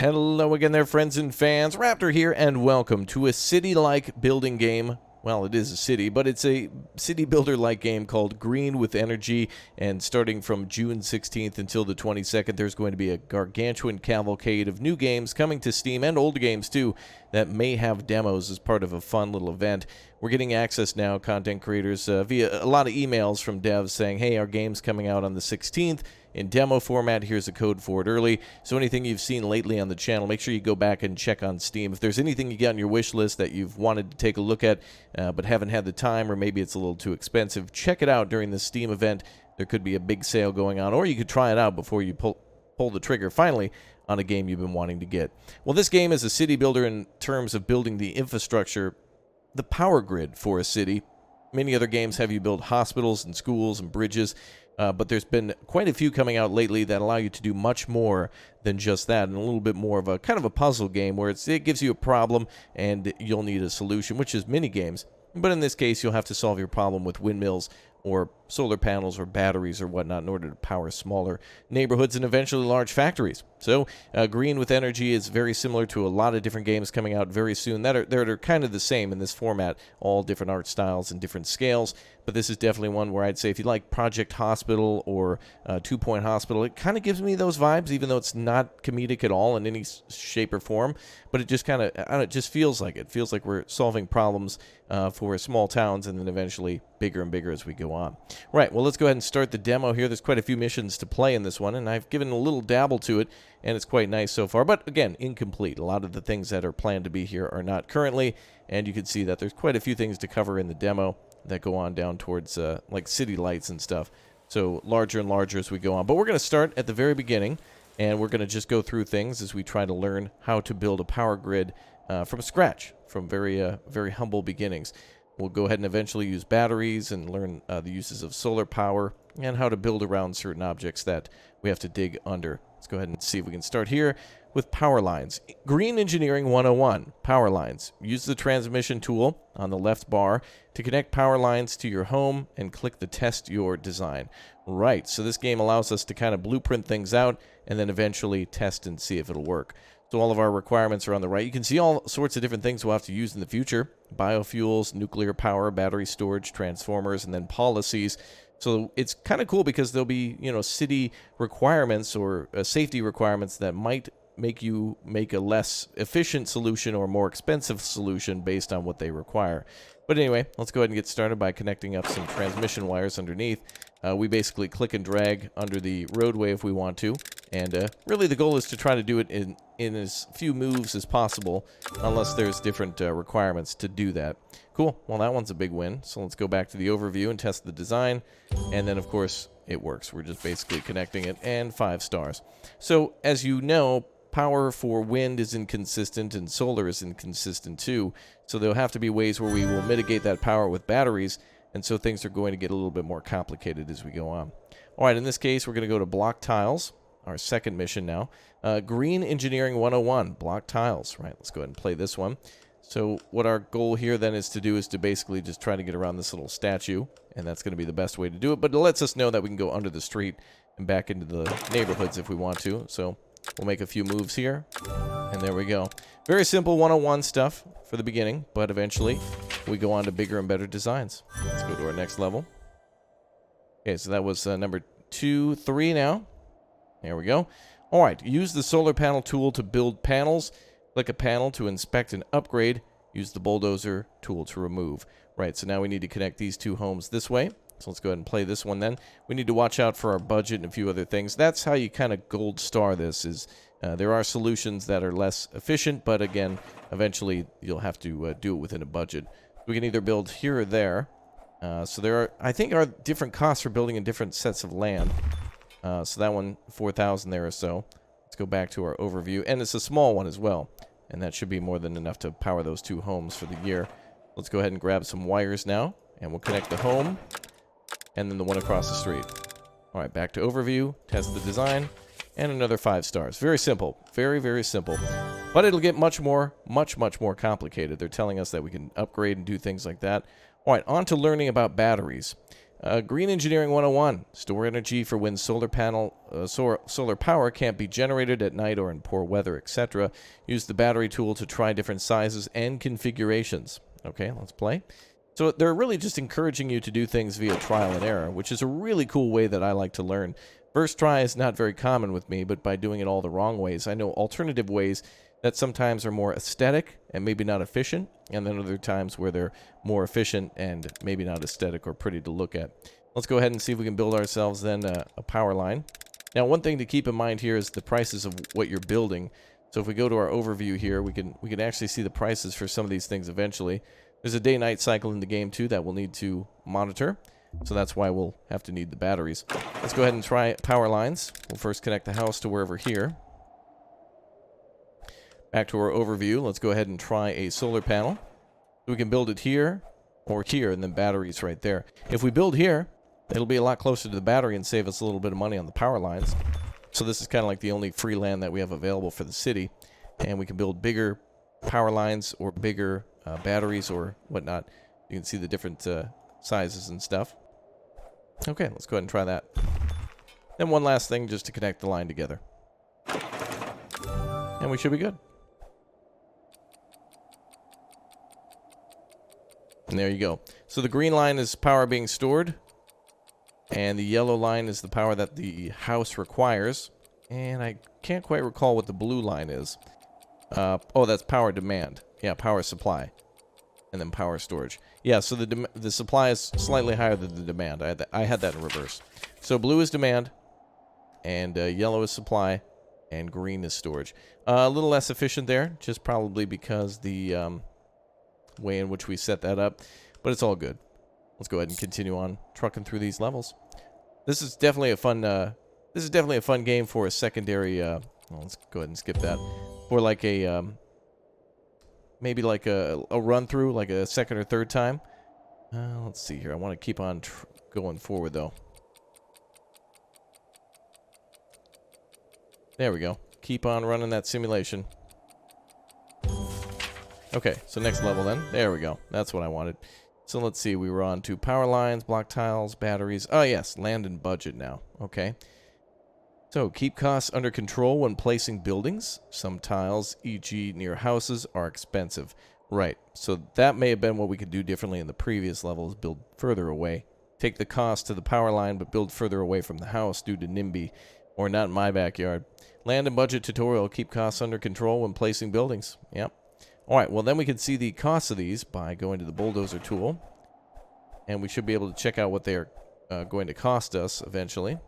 Hello again there, friends and fans. Raptor here, and welcome to a city-like building game. Well, it is a city, but it's a city builder-like game called Green with Energy, and starting from June 16th until the 22nd, there's going to be a gargantuan cavalcade of new games coming to Steam, and old games too, that may have demos as part of a fun little event. We're getting access now, content creators, via a lot of emails from devs saying, hey, our game's coming out on the 16th in demo format. Here's a code for it early. So anything you've seen lately on the channel, make sure you go back and check on Steam. If there's anything you got on your wish list that you've wanted to take a look at but haven't had the time, or maybe it's a little too expensive, check it out during the Steam event. There could be a big sale going on, or you could try it out before you pull the trigger finally on a game you've been wanting to get. Well, this game is a city builder in terms of building the infrastructure, the power grid for a city. Many other games have you build hospitals and schools and bridges, but there's been quite a few coming out lately that allow you to do much more than just that, and a little bit more of a kind of a puzzle game where it gives you a problem and you'll need a solution, which is mini games. But in this case, you'll have to solve your problem with windmills or solar panels or batteries or whatnot in order to power smaller neighborhoods and eventually large factories. So Green with Energy is very similar to a lot of different games coming out very soon that are kind of the same in this format, all different art styles and different scales. But this is definitely one where I'd say if you like Project Hospital or 2 Point Hospital, it kind of gives me those vibes, even though it's not comedic at all in any shape or form. But it just kind of, I don't know, it just feels like it. Feels like we're solving problems for small towns and then eventually bigger and bigger as we go on. Right, well, let's go ahead and start the demo here. There's quite a few missions to play in this one, and I've given a little dabble to it, and it's quite nice so far. But again, incomplete. A lot of the things that are planned to be here are not currently, and you can see that there's quite a few things to cover in the demo that go on down towards like city lights and stuff. So larger and larger as we go on. But we're going to start at the very beginning, and we're going to just go through things as we try to learn how to build a power grid from scratch, from very humble beginnings. We'll go ahead and eventually use batteries and learn the uses of solar power and how to build around certain objects that we have to dig under. Let's go ahead and see if we can start here with power lines. Green Engineering 101, power lines. Use the transmission tool on the left bar to connect power lines to your home and click the test your design. Right, so this game allows us to kind of blueprint things out and then eventually test and see if it'll work. So all of our requirements are on the right. You can see all sorts of different things we'll have to use in the future. Biofuels, nuclear power, battery storage, transformers, and then policies. So it's kind of cool because there'll be, city requirements or safety requirements that might make you make a less efficient solution or more expensive solution based on what they require. But anyway, let's go ahead and get started by connecting up some transmission wires underneath. We basically click and drag under the roadway if we want to, and really the goal is to try to do it in as few moves as possible, unless there's different requirements to do that. Cool, well that one's a big win, so let's go back to the overview and test the design, and then of course it works. We're just basically connecting it, and 5 stars. So as you know, power for wind is inconsistent and solar is inconsistent too, so there'll have to be ways where we will mitigate that power with batteries, and so things are going to get a little bit more complicated as we go on. Alright, in this case we're going to go to block tiles, our second mission now. Green Engineering 101, block tiles. Right, let's go ahead and play this one. So what our goal here then is to do is to basically just try to get around this little statue, and that's going to be the best way to do it, but it lets us know that we can go under the street and back into the neighborhoods if we want to. So we'll make a few moves here, and there we go. Very simple 101 stuff for the beginning, but eventually we go on to bigger and better designs. Let's go to our next level. Okay, so that was number 2, 3 now. There we go. All right, use the solar panel tool to build panels. Click a panel to inspect and upgrade. Use the bulldozer tool to remove. Right, so now we need to connect these 2 homes this way. So let's go ahead and play this one then. We need to watch out for our budget and a few other things. That's how you kind of gold star this. Is there are solutions that are less efficient, but again, eventually you'll have to do it within a budget. We can either build here or there. So there are, I think, are different costs for building in different sets of land. So that one, 4,000 there or so. Let's go back to our overview. And it's a small one as well. And that should be more than enough to power those 2 homes for the year. Let's go ahead and grab some wires now. And we'll connect the home. And then the one across the street. Alright, back to overview. Test the design. And another 5 stars. Very simple. Very, very simple. But it'll get much more complicated. They're telling us that we can upgrade and do things like that. Alright, on to learning about batteries. Green Engineering 101. Store energy for when solar power can't be generated at night or in poor weather, etc. Use the battery tool to try different sizes and configurations. Okay, let's play. So they're really just encouraging you to do things via trial and error, which is a really cool way that I like to learn. First try is not very common with me, but by doing it all the wrong ways, I know alternative ways that sometimes are more aesthetic and maybe not efficient, and then other times where they're more efficient and maybe not aesthetic or pretty to look at. Let's go ahead and see if we can build ourselves then a power line. Now, one thing to keep in mind here is the prices of what you're building. So if we go to our overview here, we can actually see the prices for some of these things eventually. There's a day-night cycle in the game too that we'll need to monitor. So that's why we'll have to need the batteries. Let's go ahead and try power lines. We'll first connect the house to wherever here. Back to our overview, let's go ahead and try a solar panel. We can build it here or here, and then batteries right there. If we build here, it'll be a lot closer to the battery and save us a little bit of money on the power lines. So this is kind of like the only free land that we have available for the city. And we can build bigger power lines or bigger batteries or whatnot. You can see the different sizes and stuff. Okay, let's go ahead and try that. Then one last thing just to connect the line together. And we should be good. And there you go. So the green line is power being stored. And the yellow line is the power that the house requires. And I can't quite recall what the blue line is. Oh, that's power demand. Yeah, power supply. And then power storage. Yeah, so the supply is slightly higher than the demand. I had that in reverse. So blue is demand. And yellow is supply. And green is storage. A little less efficient there. Just probably because the way in which we set that up. But it's all good. Let's go ahead and continue on trucking through these levels. This is definitely a fun game for a secondary well, let's go ahead and skip that. For like a maybe like a run through, like a second or third time. Let's see here. I want to keep on going forward though. There we go. Keep on running that simulation. Okay, so next level then. There we go. That's what I wanted. So let's see. We were on to power lines, block tiles, batteries. Oh, yes. Land and budget now. Okay. So keep costs under control when placing buildings. Some tiles, e.g. near houses, are expensive. Right. So that may have been what we could do differently in the previous levels. Build further away. Take the cost to the power line, but build further away from the house due to NIMBY. Or not in my backyard. Land and budget tutorial. Keep costs under control when placing buildings. Yep. Alright, well then we can see the costs of these by going to the bulldozer tool. And we should be able to check out what they're going to cost us eventually.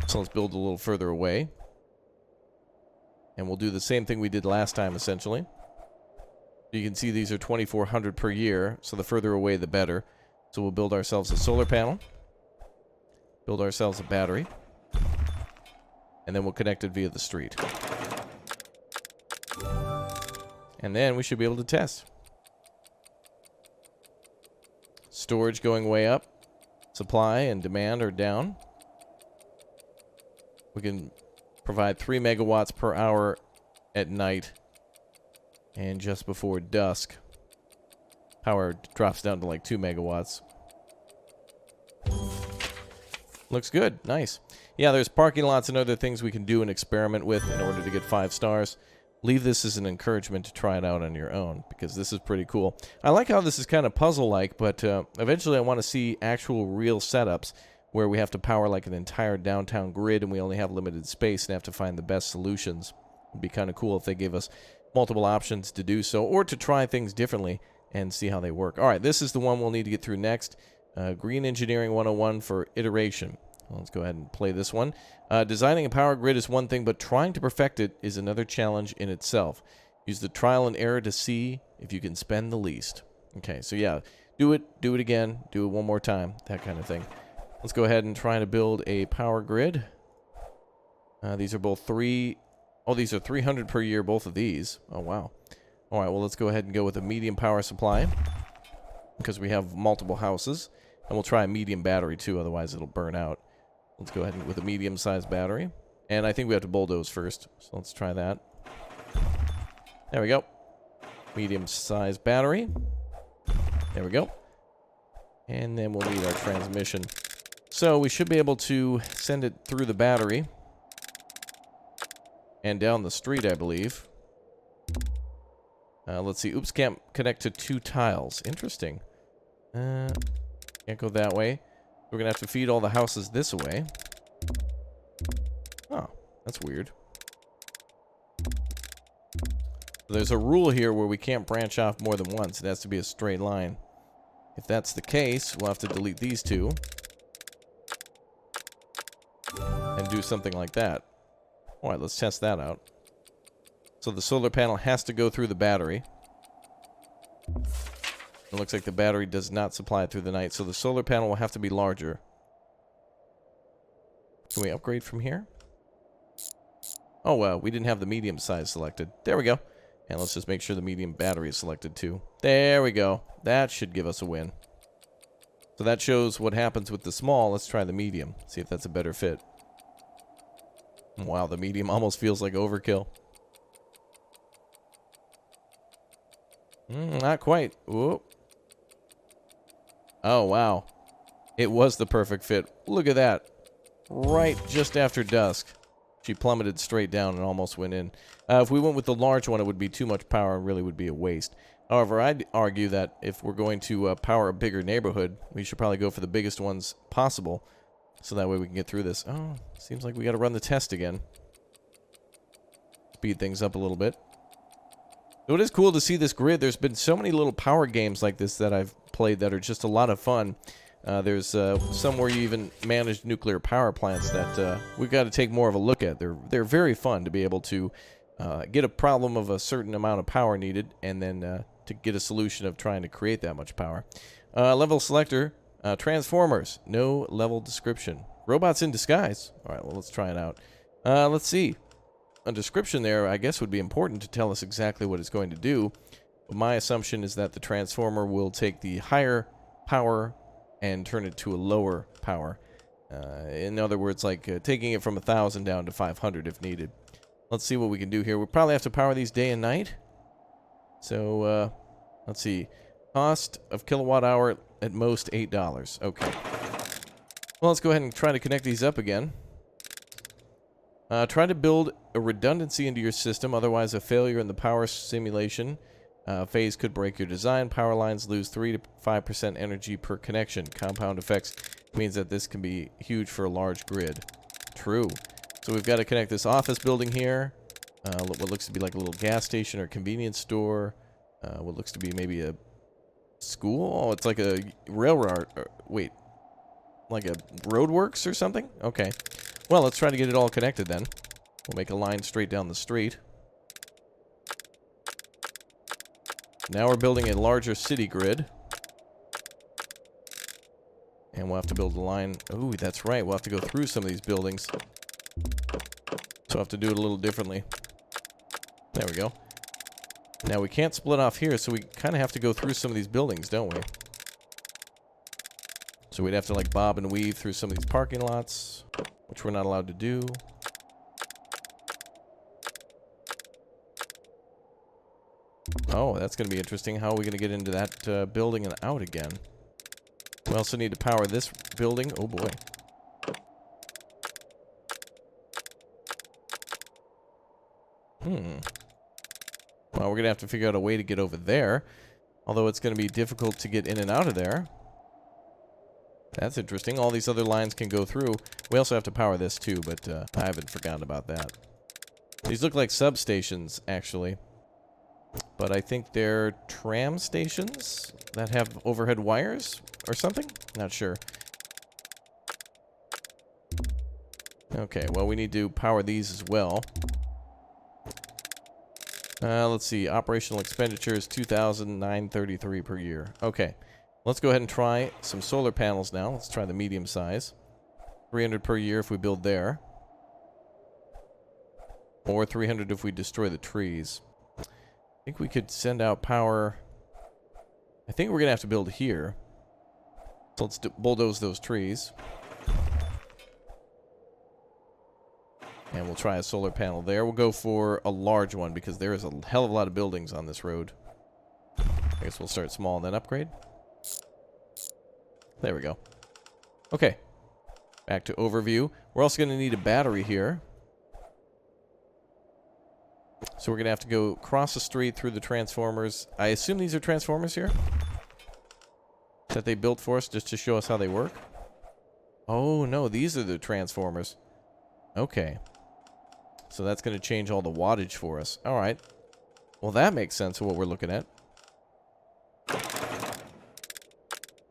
So let's build a little further away. And we'll do the same thing we did last time essentially. You can see these are 2,400 per year, so the further away the better. So we'll build ourselves a solar panel. Build ourselves a battery. And then we'll connect it via the street. And then we should be able to test. Storage going way up. Supply and demand are down. We can provide 3 megawatts per hour at night. And just before dusk, power drops down to like 2 megawatts. Looks good. Nice. Yeah, there's parking lots and other things we can do and experiment with in order to get 5 stars. Leave this as an encouragement to try it out on your own, because this is pretty cool. I like how this is kind of puzzle-like, but eventually I want to see actual real setups where we have to power like an entire downtown grid and we only have limited space and have to find the best solutions. It'd be kind of cool if they gave us multiple options to do so, or to try things differently and see how they work. All right, this is the one we'll need to get through next. Green Engineering 101 for iteration. Let's go ahead and play this one. Designing a power grid is one thing, but trying to perfect it is another challenge in itself. Use the trial and error to see if you can spend the least. Okay, so yeah, do it again, do it one more time, that kind of thing. Let's go ahead and try to build a power grid. These are both these are 300 per year, both of these. Oh, wow. All right, well, let's go ahead and go with a medium power supply because we have multiple houses. And we'll try a medium battery, too, otherwise it'll burn out. Let's go ahead and with a medium-sized battery. And I think we have to bulldoze first, so let's try that. There we go. Medium-sized battery. There we go. And then we'll need our transmission. So we should be able to send it through the battery. And down the street, I believe. Let's see. Oops, can't connect to 2 tiles. Interesting. Can't go that way. We're going to have to feed all the houses this way. Oh, that's weird. There's a rule here where we can't branch off more than once. It has to be a straight line. If that's the case, we'll have to delete these 2. And do something like that. Alright, let's test that out. So the solar panel has to go through the battery. It looks like the battery does not supply it through the night, so the solar panel will have to be larger. Can we upgrade from here? Oh, well, we didn't have the medium size selected. There we go. And let's just make sure the medium battery is selected too. There we go. That should give us a win. So that shows what happens with the small. Let's try the medium. See if that's a better fit. Wow, the medium almost feels like overkill. Not quite. Whoop. Oh, wow. It was the perfect fit. Look at that. Right just after dusk. She plummeted straight down and almost went in. If we went with the large one, it would be too much power and really would be a waste. However, I'd argue that if we're going to power a bigger neighborhood, we should probably go for the biggest ones possible. So that way we can get through this. Oh, seems like we got to run the test again. Speed things up a little bit. So it is cool to see this grid. There's been so many little power games like this that I've played that are just a lot of fun. There's some where you even manage nuclear power plants that we've got to take more of a look at. They're very fun to be able to get a problem of a certain amount of power needed and then to get a solution of trying to create that much power. Level selector, transformers, no level description. Robots in disguise. All right, well, let's try it out. Let's see. A description there, I guess, would be important to tell us exactly what it's going to do. But my assumption is that the transformer will take the higher power and turn it to a lower power. In other words, like taking it from 1,000 down to 500 if needed. Let's see what we can do here. We'll probably have to power these day and night. So, let's see. Cost of kilowatt hour at most $8. Okay. Well, let's go ahead and try to connect these up again. Try to build a redundancy into your system, otherwise a failure in the power simulation phase could break your design. Power lines lose 3 to 5% energy per connection. Compound effects means that this can be huge for a large grid. True. So we've got to connect this office building here. What looks to be like a little gas station or convenience store. What looks to be maybe a school. Oh, it's like a railroad. Wait. Like a roadworks or something? Okay. Well, let's try to get it all connected then. We'll make a line straight down the street. Now we're building a larger city grid. And we'll have to build a line. Ooh, that's right. We'll have to go through some of these buildings. So we'll have to do it a little differently. There we go. Now we can't split off here, so we kind of have to go through some of these buildings, don't we? So we'd have to like bob and weave through some of these parking lots, which we're not allowed to do. Oh, that's going to be interesting. How are we going to get into that building and out again? We also need to power this building. Oh, boy. Well, we're going to have to figure out a way to get over there. Although it's going to be difficult to get in and out of there. That's interesting. All these other lines can go through. We also have to power this too, but I haven't forgotten about that. These look like substations, actually. But I think they're tram stations that have overhead wires or something? Not sure. Okay, well, we need to power these as well. Let's see. Operational expenditures, $2,933 per year. Okay. Let's go ahead and try some solar panels now. Let's try the medium size. 300 per year if we build there. Or 300 if we destroy the trees. I think we could send out power. I think we're going to have to build here. So let's bulldoze those trees. And we'll try a solar panel there. We'll go for a large one because there is a hell of a lot of buildings on this road. I guess we'll start small and then upgrade. There we go. Okay. Back to overview. We're also going to need a battery here. So we're going to have to go across the street through the transformers. I assume these are transformers here? That they built for us just to show us how they work? Oh, no, these are the transformers. Okay. So that's going to change all the wattage for us. All right. Well, that makes sense of what we're looking at.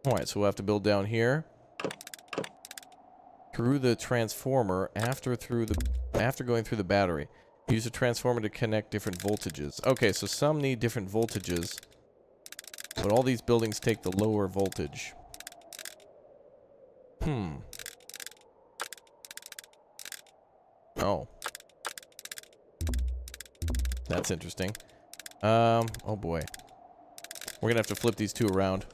All right, so we'll have to build down here. Through the transformer, after going through the battery. Use a transformer to connect different voltages. Okay, so some need different voltages. But all these buildings take the lower voltage. Oh. That's interesting. Oh boy. We're gonna have to flip these two around.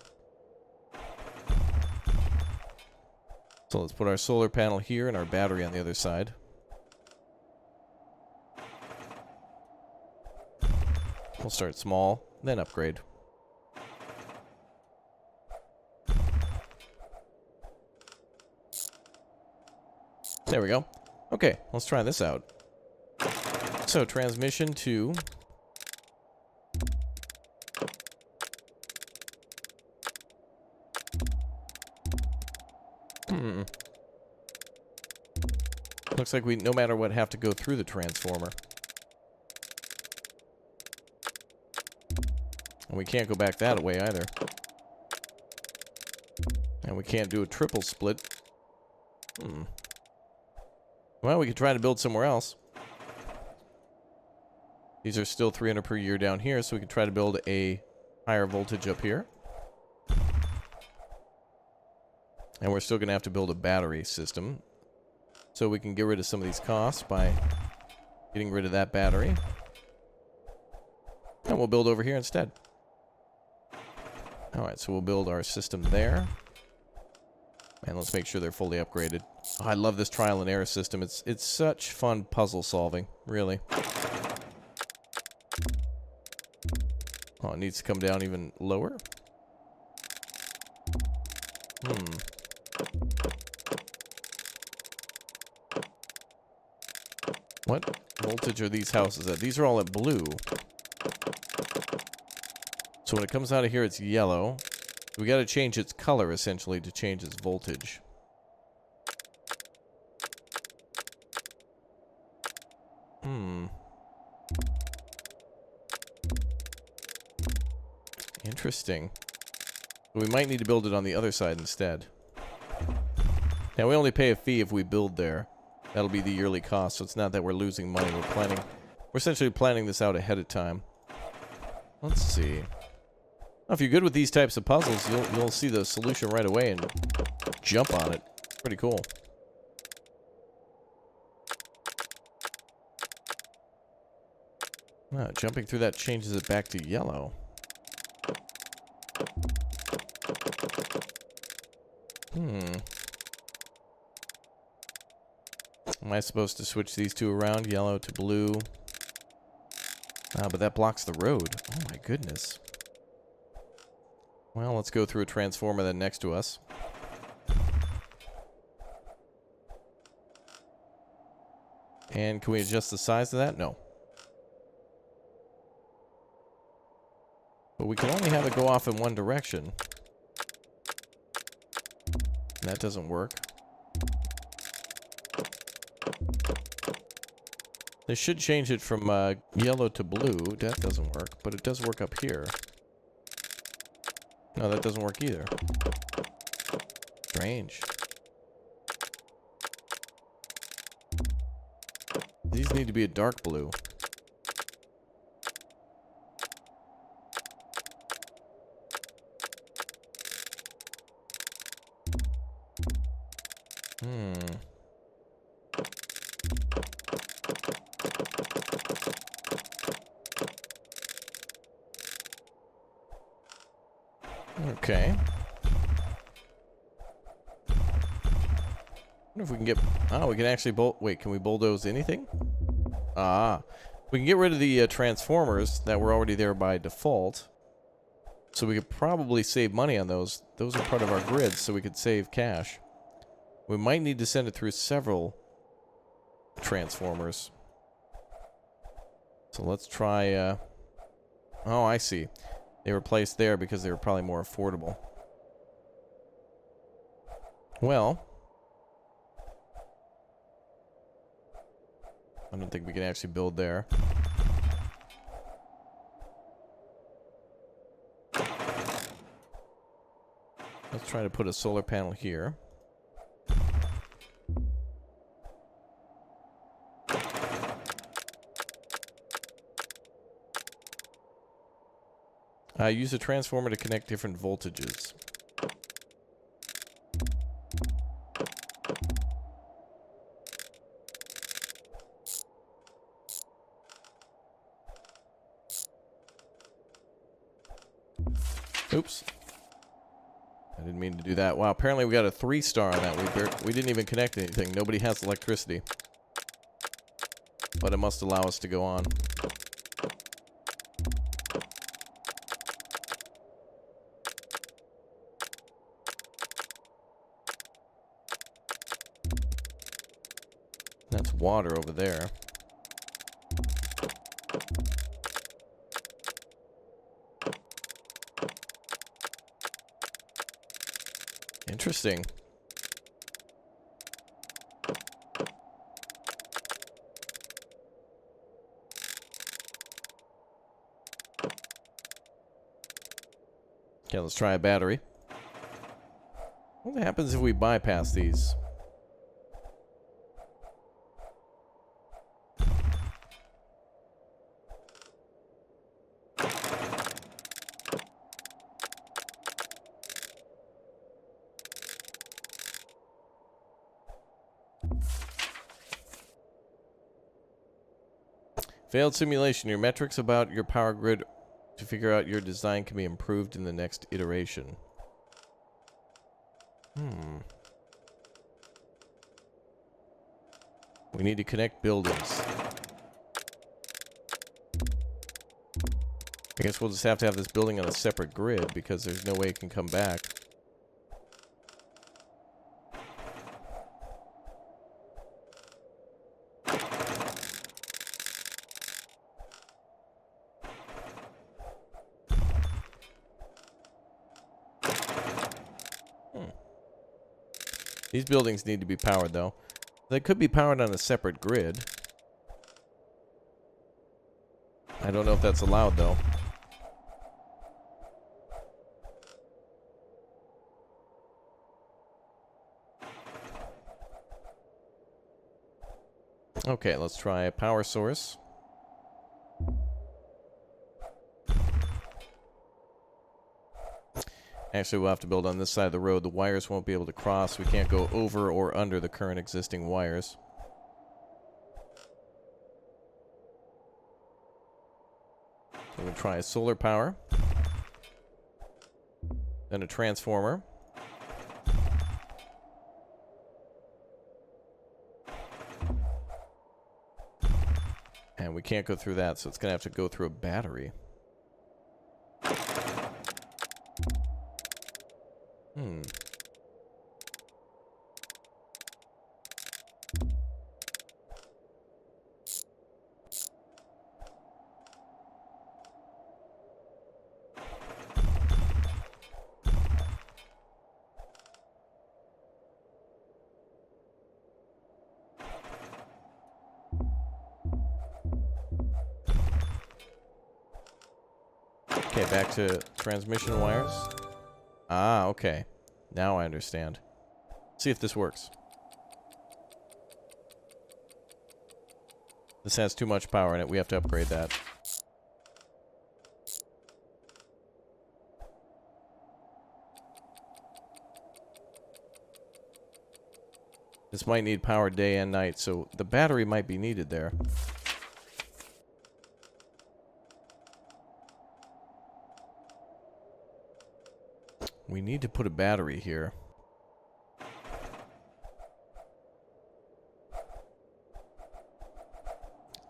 So let's put our solar panel here and our battery on the other side. We'll start small, then upgrade. There we go. Okay, let's try this out. So, transmission to... Looks like we, no matter what, have to go through the transformer. And we can't go back that way either. And we can't do a triple split. Well, we could try to build somewhere else. These are still 300 per year down here, so we could try to build a higher voltage up here. And we're still going to have to build a battery system. So we can get rid of some of these costs by getting rid of that battery. And we'll build over here instead. Alright, so we'll build our system there. And let's make sure they're fully upgraded. Oh, I love this trial and error system. It's such fun puzzle solving, really. Oh, it needs to come down even lower. What voltage are these houses at? These are all at blue. So when it comes out of here, it's yellow. We got to change its color, essentially, to change its voltage. Interesting. We might need to build it on the other side instead. Now, we only pay a fee if we build there. That'll be the yearly cost, so it's not that we're losing money. We're essentially planning this out ahead of time. Let's see. Well, if you're good with these types of puzzles, you'll see the solution right away and jump on it. Pretty cool. Jumping through that changes it back to yellow. Am I supposed to switch these two around? Yellow to blue. But that blocks the road. Oh my goodness. Well, let's go through a transformer then next to us. And can we adjust the size of that? No. But we can only have it go off in one direction. And that doesn't work. They should change it from yellow to blue. That doesn't work, but it does work up here. No, that doesn't work either. Strange. These need to be a dark blue. Okay. I wonder if we can get... Oh, we can actually Wait, can we bulldoze anything? We can get rid of the transformers that were already there by default. So we could probably save money on those. Those are part of our grid, so we could save cash. We might need to send it through several transformers. So let's try... Oh, I see. They were placed there because they were probably more affordable. Well... I don't think we can actually build there. Let's try to put a solar panel here. Use a transformer to connect different voltages. Oops. I didn't mean to do that. Wow, apparently we got a 3-star on that. We didn't even connect anything. Nobody has electricity. But it must allow us to go on. That's water over there. Interesting. Okay, let's try a battery. What happens if we bypass these? Failed simulation. Your metrics about your power grid to figure out your design can be improved in the next iteration. We need to connect buildings. I guess we'll just have to have this building on a separate grid because there's no way it can come back. These buildings need to be powered, though. They could be powered on a separate grid. I don't know if that's allowed, though. Okay, let's try a power source. Actually, we'll have to build on this side of the road. The wires won't be able to cross. We can't go over or under the current existing wires. So we'll try a solar power. Then a transformer. And we can't go through that, so it's going to have to go through a battery. Okay, back to transmission wires. Ah, okay. Now I understand. See if this works. This has too much power in it. We have to upgrade that. This might need power day and night, so the battery might be needed there. We need to put a battery here.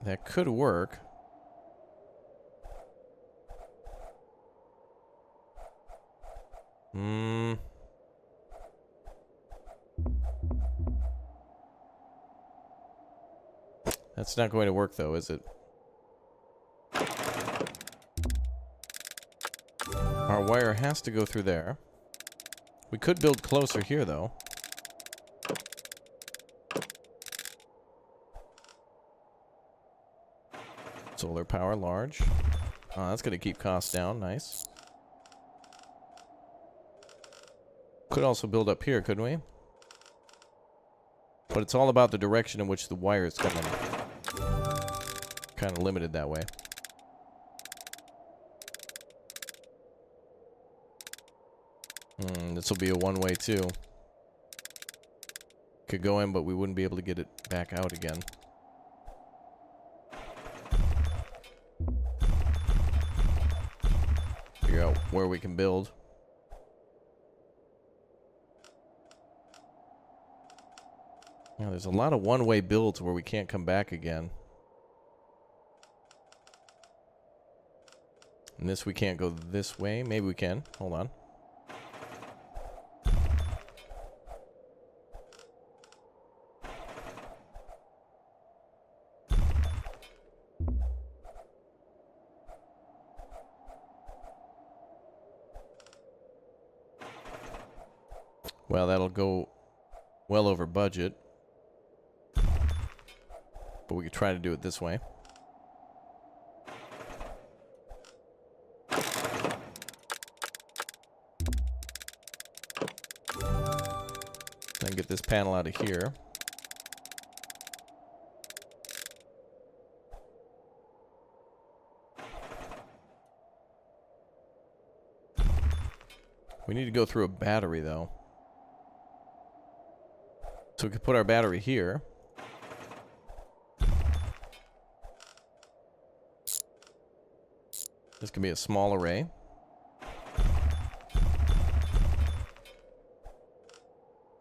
That could work. That's not going to work, though, is it? Our wire has to go through there. We could build closer here, though. Solar power, large. Oh, that's going to keep costs down. Nice. Could also build up here, couldn't we? But it's all about the direction in which the wire is coming. Kind of limited that way. This will be a one-way too. Could go in, but we wouldn't be able to get it back out again. Figure out where we can build. Yeah, there's a lot of one-way builds where we can't come back again. And this we can't go this way. Maybe we can. Hold on. Well, that'll go well over budget. But we could try to do it this way. Then get this panel out of here. We need to go through a battery, though. So we could put our battery here. This can be a small array.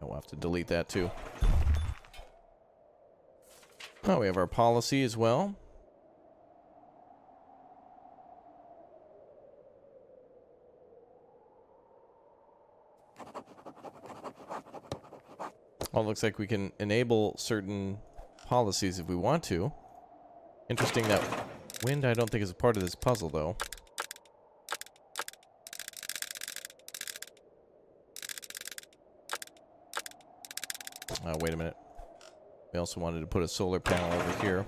We'll have to delete that too. Oh, we have our policy as well. Well, it looks like we can enable certain policies if we want to. Interesting that wind I don't think is a part of this puzzle, though. Wait a minute. We also wanted to put a solar panel over here.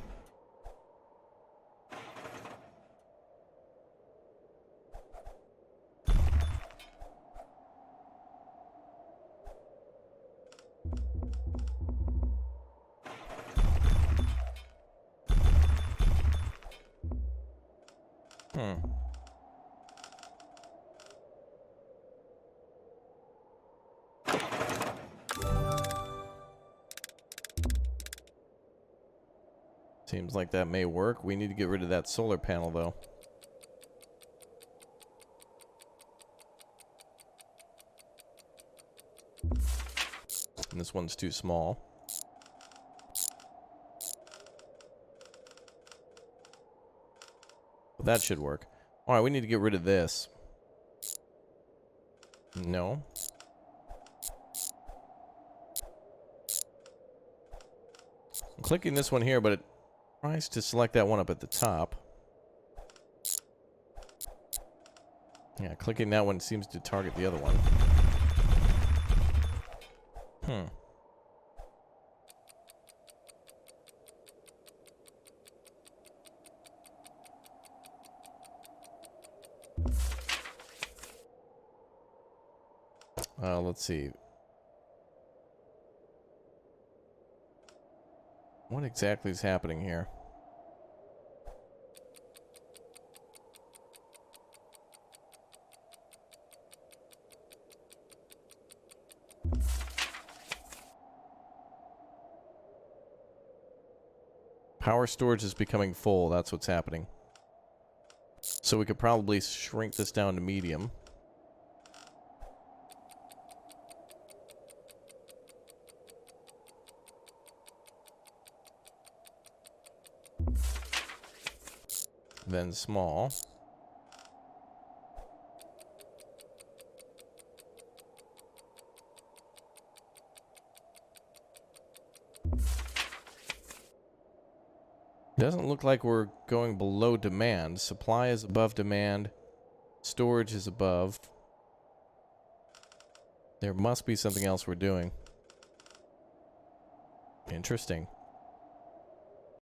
Seems like that may work. We need to get rid of that solar panel, though. And this one's too small. But that should work. Alright, we need to get rid of this. No. I'm clicking this one here, but it tries to select that one up at the top. Yeah, clicking that one seems to target the other one. Let's see. What exactly is happening here? Power storage is becoming full. That's what's happening. So we could probably shrink this down to medium. Then small. doesn't look like we're going below demand. Supply is above demand. Storage is above. There must be something else we're doing. Interesting.